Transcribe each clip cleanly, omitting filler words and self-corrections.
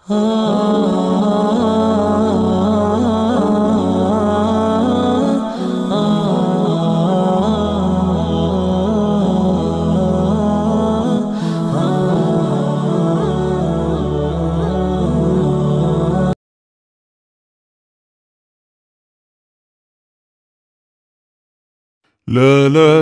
لا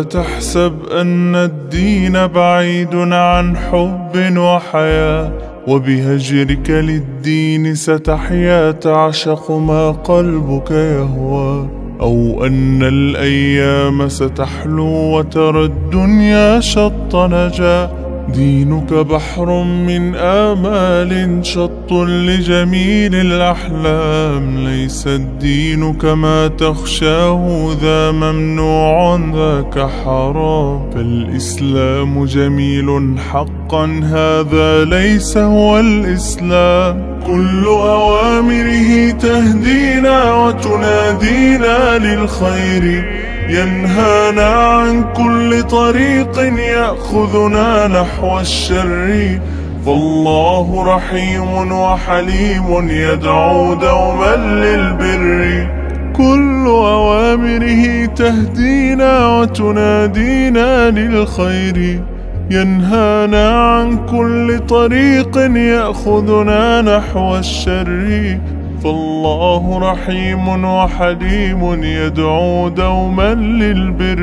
تحسب أن الدين بعيد عن حب وحياة، وبهجرك للدين ستحيا تعشق ما قلبك يهوى، أو أن الأيام ستحلو وترى الدنيا شط نجاة. دينك بحر من آمال شط لجميل الأحلام، ليس الدين كما تخشاه ذا ممنوع ذاك حرام. فالإسلام جميل حقا هذا ليس هو الإسلام، كل أوامره تهدينا وتنادينا للخير، ينهانا عن كل طريق يأخذنا نحو الشر. فالله رحيم وحليم يدعو دوما للبر، كل أوامره تهدينا وتنادينا للخير، ينهانا عن كل طريق يأخذنا نحو الشر. فالله رحيم وحليم يدعو دوما للبر.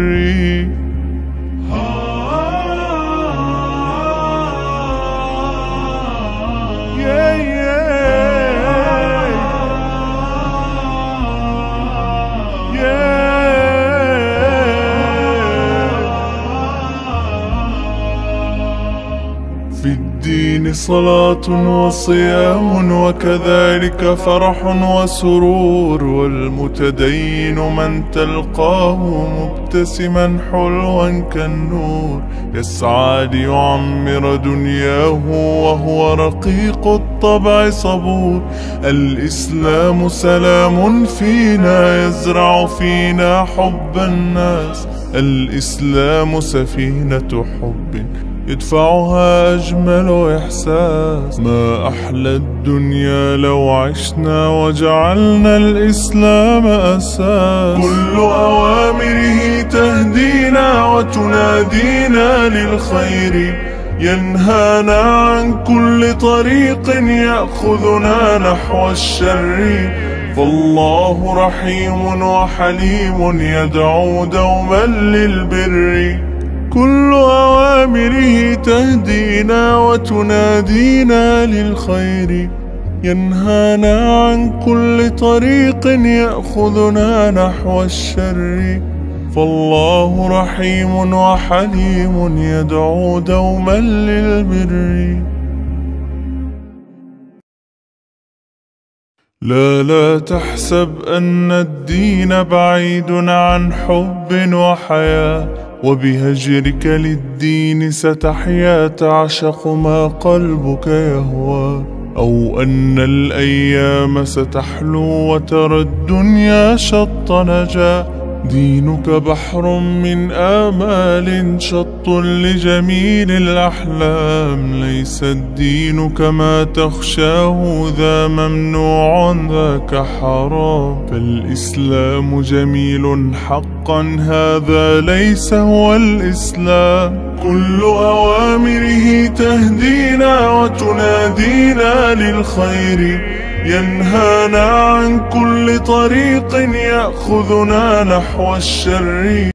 في الدين صلاة وصيام وكذلك فرح وسرور، والمتدين من تلقاه مبتسما حلوا كالنور، يسعى ليعمر دنياه وهو رقيق الطبع صبور. الإسلام سلام فينا يزرع فينا حب الناس، الإسلام سفينة حب يدفعها أجمل إحساس. ما أحلى الدنيا لو عشنا وجعلنا الإسلام أساس، كل أوامره تهدينا وتنادينا للخير، ينهانا عن كل طريق يأخذنا نحو الشر. فالله رحيم وحليم يدعو دوما للبر، كل أوامره تهدينا وتنادينا للخير، ينهانا عن كل طريق يأخذنا نحو الشر. فالله رحيم وحليم يدعو دوما للبر. لا تحسب أن الدين بعيد عن حب وحياة، وبهجرك للدين ستحيا تعشق ما قلبك يهوى، أو أن الأيام ستحلو وترى الدنيا شط نجاة. دينك بحر من آمال شط لجميل الأحلام، ليس الدين كما تخشاه ذا ممنوع ذاك حرام. فالإسلام جميل حقا هذا ليس هو الإسلام، كل أوامره تهدينا وتنادينا للخير، ينهانا عن كل طريق يأخذنا نحو الشر.